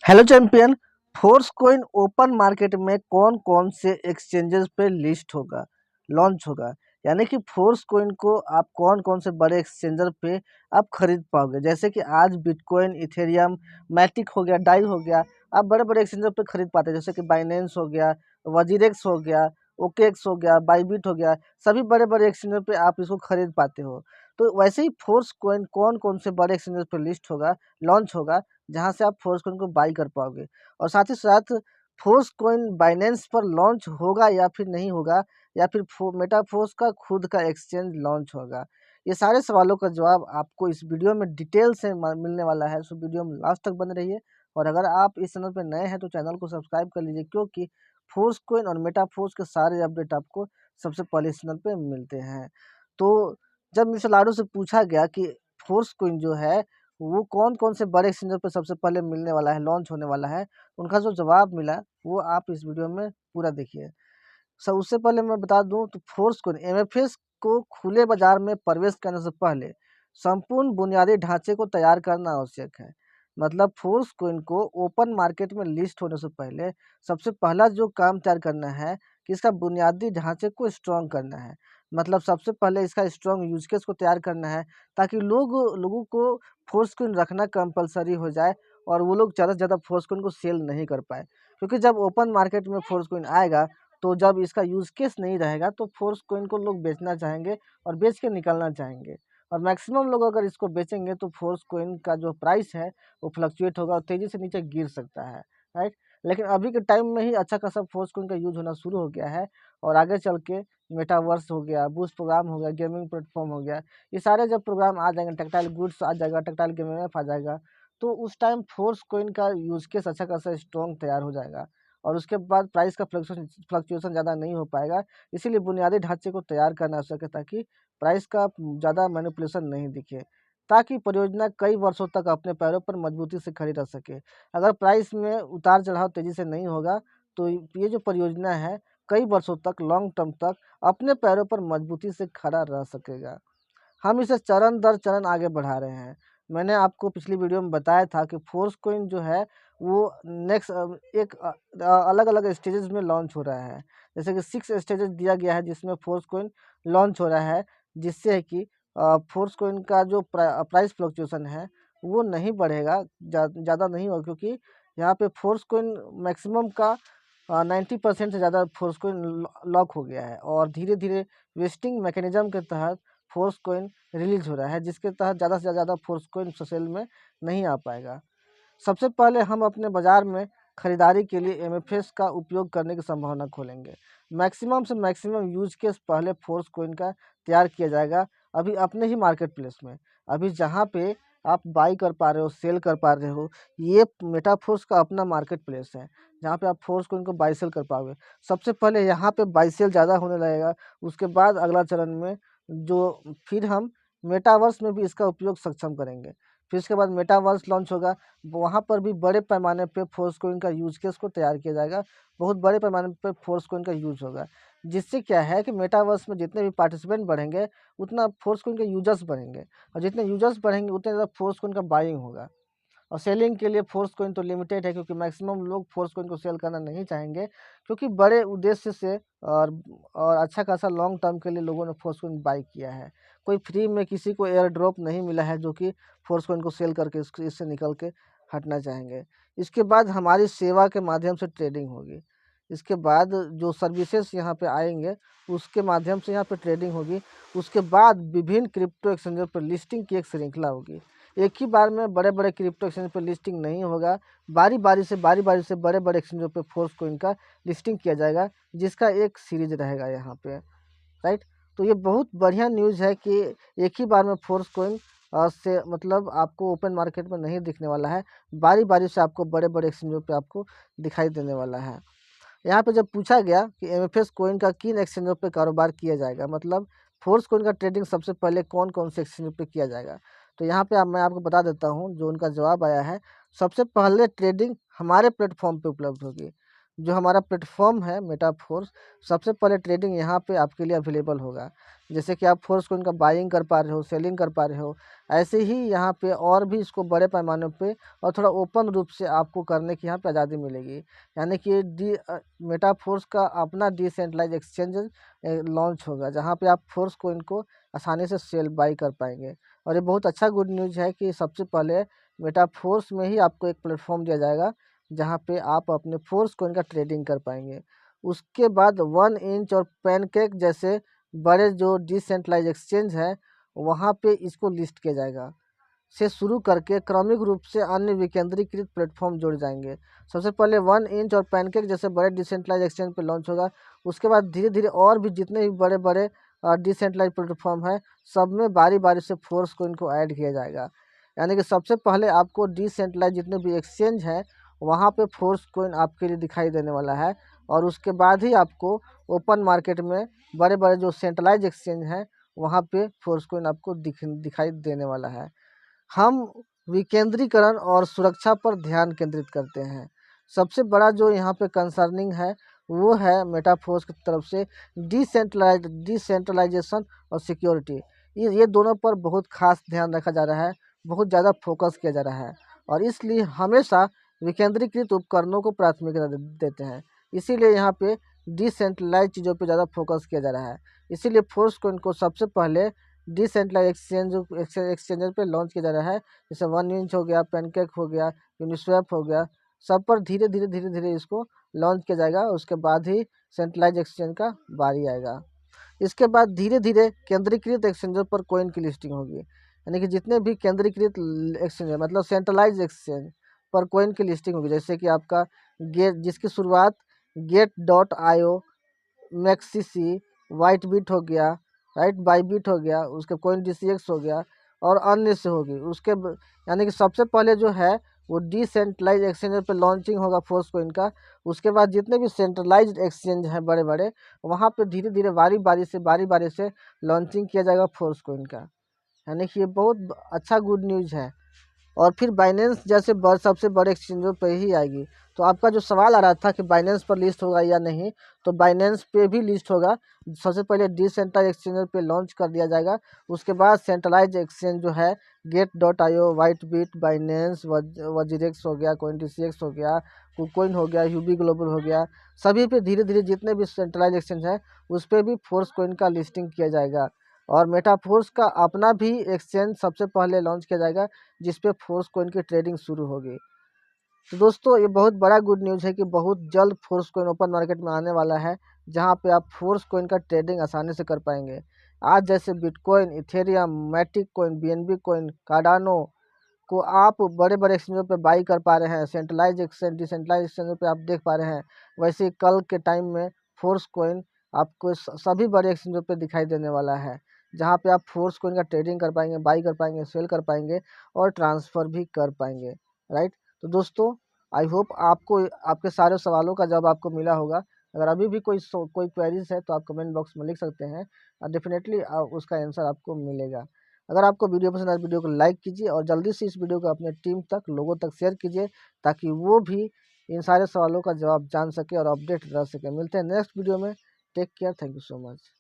Hello champion. Force coin open market में कौन कौन से एक्सचेंजेस पे लिस्ट होगा, लॉन्च होगा। यानी कि फोर्स कोइन को आप कौन कौन से बड़े एक्सचेंजर पे आप खरीद पाओगे। जैसे कि आज बिटकॉइन, इथेरियम, मैटिक हो गया, डाई हो गया, आप बड़े बड़े एक्सचेंजर पे खरीद पाते हैं। जैसे कि बाइनेंस हो गया, वजीरेक्स हो गया, ओकेक्स हो गया, बाईबिट हो गया, सभी बड़े बड़े एक्सचेंजर पे आप इसको खरीद पाते हो। तो वैसे ही फोर्स कोइन कौन कौन से बड़े एक्सचेंजर पे लिस्ट होगा, लॉन्च होगा, जहाँ से आप फोर्स कोइन को बाई कर पाओगे। और साथ ही साथ फोर्स कोइन बाइनेंस पर लॉन्च होगा या फिर नहीं होगा, या फिर मेटाफोर्स का खुद का एक्सचेंज लॉन्च होगा। ये सारे सवालों का जवाब आपको इस वीडियो में डिटेल से मिलने वाला है। सो वीडियो में लास्ट तक बने रहिए। और अगर आप इस चैनल पर नए हैं तो चैनल को सब्सक्राइब कर लीजिए, क्योंकि फोर्स कोइन और मेटाफोर्स के सारे अपडेट आपको सबसे पहले इस चैनल पे मिलते हैं। तो जब मिस्टर लाडो से पूछा गया कि फोर्स कोइन जो है वो कौन कौन से बड़े एक्सचेंजर पे सबसे पहले मिलने वाला है, लॉन्च होने वाला है, उनका जो जवाब मिला वो आप इस वीडियो में पूरा देखिए। सो उससे पहले मैं बता दूं तो फोर्स कोइन एमएफएस को खुले बाजार में प्रवेश करने से पहले संपूर्ण बुनियादी ढांचे को तैयार करना आवश्यक है। मतलब फोर्स कोइन को ओपन मार्केट में लिस्ट होने से पहले सबसे पहला जो काम तैयार करना है कि इसका बुनियादी ढांचे को स्ट्रॉन्ग करना है। मतलब सबसे पहले इसका स्ट्रॉन्ग यूज केस को तैयार करना है, ताकि लोगों को फोर्स कोइन रखना कंपलसरी हो जाए और वो लोग ज़्यादा से ज़्यादा फोर्स कोइन को सेल नहीं कर पाए। क्योंकि जब ओपन मार्केट में फोर्स कोइन आएगा तो जब इसका यूज़ केस नहीं रहेगा तो फोर्स कोइन को लोग बेचना चाहेंगे और बेच के निकलना चाहेंगे। और मैक्सिमम लोग अगर इसको बेचेंगे तो फोर्स कोइन का जो प्राइस है वो फ्लक्चुएट होगा और तेज़ी से नीचे गिर सकता है, राइट। लेकिन अभी के टाइम में ही अच्छा खासा फोर्स कोइन का यूज़ होना शुरू हो गया है। और आगे चल के मेटावर्स हो गया, बूस्ट प्रोग्राम हो गया, गेमिंग प्लेटफॉर्म हो गया, ये सारे जब प्रोग्राम आ जाएंगे, टेक्टाइल गुड्स आ जाएगा, टेक्टाइल गेम एफ आ जाएगा, तो उस टाइम फोर्स कोइन का यूज केस अच्छा खासा स्ट्रॉन्ग तैयार हो जाएगा। और उसके बाद प्राइस का फ्लक्चुएशन ज़्यादा नहीं हो पाएगा। इसीलिए बुनियादी ढांचे को तैयार करना आवश्यक है, ताकि प्राइस का ज़्यादा मैनिपुलेशन नहीं दिखे, ताकि परियोजना कई वर्षों तक अपने पैरों पर मजबूती से खड़ी रह सके। अगर प्राइस में उतार चढ़ाव तेज़ी से नहीं होगा तो ये जो परियोजना है कई वर्षों तक, लॉन्ग टर्म तक अपने पैरों पर मजबूती से खड़ा रह सकेगा। हम इसे चरण दर चरण आगे बढ़ा रहे हैं। मैंने आपको पिछली वीडियो में बताया था कि फोर्स कोइन जो है वो नेक्स्ट एक अलग अलग स्टेजेस में लॉन्च हो रहा है। जैसे कि 6 स्टेजेस दिया गया है जिसमें फोर्स कोइन लॉन्च हो रहा है, जिससे है कि फोर्स कोइन का जो प्राइस फ्लक्चुएशन है वो नहीं बढ़ेगा, ज़्यादा नहीं होगा, क्योंकि यहाँ पे फोर्स कोइन मैक्सिमम का 90% से ज़्यादा फोर्स कोइन लॉक हो गया है। और धीरे धीरे वेस्टिंग मैकेनिज्म के तहत फोर्स कोइन रिलीज हो रहा है, जिसके तहत ज़्यादा से ज़्यादा फोर्स कोइन सेल में नहीं आ पाएगा। सबसे पहले हम अपने बाज़ार में खरीदारी के लिए एमएफएस का उपयोग करने की संभावना खोलेंगे। मैक्सिमम से मैक्सिमम यूज केस पहले फोर्स कोइन का तैयार किया जाएगा, अभी अपने ही मार्केट प्लेस में। अभी जहाँ पे आप बाई कर पा रहे हो, सेल कर पा रहे हो, ये मेटाफोर्स का अपना मार्केट प्लेस है, जहाँ पे आप फोर्स कोइन को बाई सेल कर पाओगे। सबसे पहले यहाँ पे बाई सेल ज़्यादा होने लगेगा, उसके बाद अगला चरण में जो फिर हम मेटावर्स में भी इसका उपयोग सक्षम करेंगे। फिर इसके बाद मेटावर्स लॉन्च होगा, वहाँ पर भी बड़े पैमाने पे फोर्स कोइन का यूज केस को तैयार किया जाएगा। बहुत बड़े पैमाने पे फोर्स कोइन का यूज होगा, जिससे क्या है कि मेटावर्स में जितने भी पार्टिसिपेंट बढ़ेंगे उतना फोर्स कोइन के यूजर्स बढ़ेंगे, और जितने यूजर्स बढ़ेंगे उतने ज़्यादा फोर्स कोइन का बाइंग होगा। और सेलिंग के लिए फोर्स कोइन तो लिमिटेड है, क्योंकि मैक्सिमम लोग फोर्स कोइन को सेल करना नहीं चाहेंगे, क्योंकि बड़े उद्देश्य से और अच्छा खासा लॉन्ग टर्म के लिए लोगों ने फोर्स कोइन बाई किया है। कोई फ्री में किसी को एयर ड्रॉप नहीं मिला है जो कि फोर्स कोइन को सेल करके इससे निकल के हटना चाहेंगे। इसके बाद हमारी सेवा के माध्यम से ट्रेडिंग होगी। इसके बाद जो सर्विसेज यहाँ पे आएंगे उसके माध्यम से यहाँ पे ट्रेडिंग होगी। उसके बाद विभिन्न क्रिप्टो एक्सचेंजर पर लिस्टिंग की एक श्रृंखला होगी। एक ही बार में बड़े बड़े क्रिप्टो एक्सचेंज पर लिस्टिंग नहीं होगा, बारी बारी से बड़े बड़े एक्सचेंजों पे फोर्स कोइन का लिस्टिंग किया जाएगा, जिसका एक सीरीज रहेगा यहाँ पे, राइट। तो ये बहुत बढ़िया न्यूज़ है कि एक ही बार में फोर्स कोइन से मतलब आपको ओपन मार्केट में नहीं दिखने वाला है, बारी बारी से आपको बड़े बड़े एक्सचेंजों पे आपको दिखाई देने वाला है। यहाँ पे जब पूछा गया कि एमएफएस कोइन का किन एक्सचेंजों पे कारोबार किया जाएगा, मतलब फोर्स कोइन का ट्रेडिंग सबसे पहले कौन कौन से एक्सचेंजों पे किया जाएगा, तो यहाँ पे मैं आपको बता देता हूँ जो उनका जवाब आया है। सबसे पहले ट्रेडिंग हमारे प्लेटफॉर्म पे उपलब्ध होगी। जो हमारा प्लेटफॉर्म है मेटाफोर्स, सबसे पहले ट्रेडिंग यहाँ पे आपके लिए अवेलेबल होगा। जैसे कि आप फोर्स कोइन का बाइंग कर पा रहे हो, सेलिंग कर पा रहे हो, ऐसे ही यहाँ पे और भी इसको बड़े पैमाने पे और थोड़ा ओपन रूप से आपको करने की यहाँ पे आज़ादी मिलेगी। यानी कि मेटाफोर्स का अपना डिसेंट्रलाइज एक्सचेंज लॉन्च होगा, जहाँ पे आप फोर्स कोइन को आसानी से सेल बाई कर पाएंगे। और ये बहुत अच्छा गुड न्यूज़ है कि सबसे पहले मेटाफोर्स में ही आपको एक प्लेटफॉर्म दिया जाएगा, जहाँ पे आप अपने फोर्स कोइन का ट्रेडिंग कर पाएंगे। उसके बाद 1 इंच और पैनकेक जैसे बड़े जो डिसेंट्रलाइज एक्सचेंज है, वहाँ पे इसको लिस्ट किया जाएगा। से शुरू करके क्रमिक रूप से अन्य विकेंद्रीकृत प्लेटफॉर्म जुड़ जाएंगे। सबसे पहले 1 इंच और पैनकेक जैसे बड़े डिसेंट्रलाइज एक्सचेंज पे लॉन्च होगा। उसके बाद धीरे धीरे और भी जितने भी बड़े बड़े डिसेंट्रलाइज प्लेटफॉर्म है, सब में बारी बारी से फोर्स कोइन को ऐड किया जाएगा। यानी कि सबसे पहले आपको डिसेंट्रलाइज जितने भी एक्सचेंज हैं, वहाँ पे फोर्स कोइन आपके लिए दिखाई देने वाला है। और उसके बाद ही आपको ओपन मार्केट में बड़े बड़े जो सेंट्रलाइज एक्सचेंज हैं, वहाँ पे फोर्स कोइन आपको दिखाई देने वाला है। हम विकेंद्रीकरण और सुरक्षा पर ध्यान केंद्रित करते हैं। सबसे बड़ा जो यहाँ पे कंसर्निंग है, वो है मेटाफोर्स की तरफ से डिसेंट्रलाइजेशन और सिक्योरिटी। ये दोनों पर बहुत खास ध्यान रखा जा रहा है, बहुत ज़्यादा फोकस किया जा रहा है, और इसलिए हमेशा विकेंद्रीकृत उपकरणों को प्राथमिकता देते हैं। इसीलिए यहाँ पे डिसेंट्रलाइज चीज़ों पे ज़्यादा फोकस किया जा रहा है। इसीलिए फोर्स कोइन को सबसे पहले डिसेंट्रलाइज एक्सचेंजर पे लॉन्च किया जा रहा है। जैसे 1 इंच हो गया, पैनकेक हो गया, यूनिस्वैप हो गया, सब पर धीरे धीरे इसको लॉन्च किया जाएगा। उसके बाद ही सेंट्रलाइज एक्सचेंज का बारी आएगा। इसके बाद धीरे धीरे केंद्रीकृत एक्सचेंजर पर कोइन की लिस्टिंग होगी। यानी कि जितने भी केंद्रीकृत एक्सचेंजर मतलब सेंट्रलाइज एक्सचेंज पर कोइन की लिस्टिंग होगी, जैसे कि आपका गेट, जिसकी शुरुआत गेट.io, मैक्सिसी, वाइट बीट हो गया, राइट, बाईबिट हो गया, उसके कोइन DCX हो गया, और अन्य से होगी। यानी कि सबसे पहले जो है वो डिसेंट्रलाइज एक्सचेंजर पे लॉन्चिंग होगा फोर्स कोइन का। उसके बाद जितने भी सेंट्रलाइज्ड एक्सचेंज हैं बड़े बड़े, वहाँ पे धीरे धीरे बारी बारी से लॉन्चिंग किया जाएगा फोर्स कोइन का। यानी कि ये बहुत अच्छा गुड न्यूज़ है। और फिर बाइनेंस जैसे सबसे बड़े एक्सचेंजों पे ही आएगी। तो आपका जो सवाल आ रहा था कि बाइनेंस पर लिस्ट होगा या नहीं, तो बाइनेंस पे भी लिस्ट होगा। सबसे पहले डिसेंट्रलाइज एक्सचेंजर पे लॉन्च कर दिया जाएगा। उसके बाद सेंट्रलाइज एक्सचेंज जो है गेट.io, वाइटबिट, बाइनेंस, वजीरेक्स हो गया, कोइन DCX हो गया, कुकोइन हो गया, यूबी ग्लोबल हो गया, सभी पे धीरे धीरे जितने भी सेंट्रलाइज एक्सचेंज है, उस पर भी फोर्स कोइन का लिस्टिंग किया जाएगा। और मेटाफोर्स का अपना भी एक्सचेंज सबसे पहले लॉन्च किया जाएगा, जिस पे फोर्स कोइन की ट्रेडिंग शुरू होगी। तो दोस्तों, ये बहुत बड़ा गुड न्यूज़ है कि बहुत जल्द फोर्स कोइन ओपन मार्केट में आने वाला है, जहां पे आप फोर्स कोइन का ट्रेडिंग आसानी से कर पाएंगे। आज जैसे Bitcoin, Ethereum, Matic coin, BNB coin, Cardano को आप बड़े बड़े एक्सचेंजों पे बाई कर पा रहे हैं, सेंट्रलाइज एक्सचेंज, डिसेंट्रलाइज एक्सचेंजों पे आप देख पा रहे हैं, वैसे ही कल के टाइम में फोर्स कोइन आपको सभी बड़े एक्सचेंजों पे दिखाई देने वाला है, जहाँ पे आप फोर्स कोइन का ट्रेडिंग कर पाएंगे, बाई कर पाएंगे, सेल कर पाएंगे, और ट्रांसफ़र भी कर पाएंगे, राइट। तो दोस्तों, आई होप आपको आपके सारे सवालों का जवाब आपको मिला होगा। अगर अभी भी कोई क्वेरीज है, तो आप कमेंट बॉक्स में लिख सकते हैं, और डेफिनेटली उसका आंसर आपको मिलेगा। अगर आपको वीडियो पसंद आए, वीडियो को लाइक कीजिए, और जल्दी से इस वीडियो को अपने टीम तक, लोगों तक शेयर कीजिए, ताकि वो भी इन सारे सवालों का जवाब जान सके और अपडेट रह सके। मिलते हैं नेक्स्ट वीडियो में। Take care, thank you so much.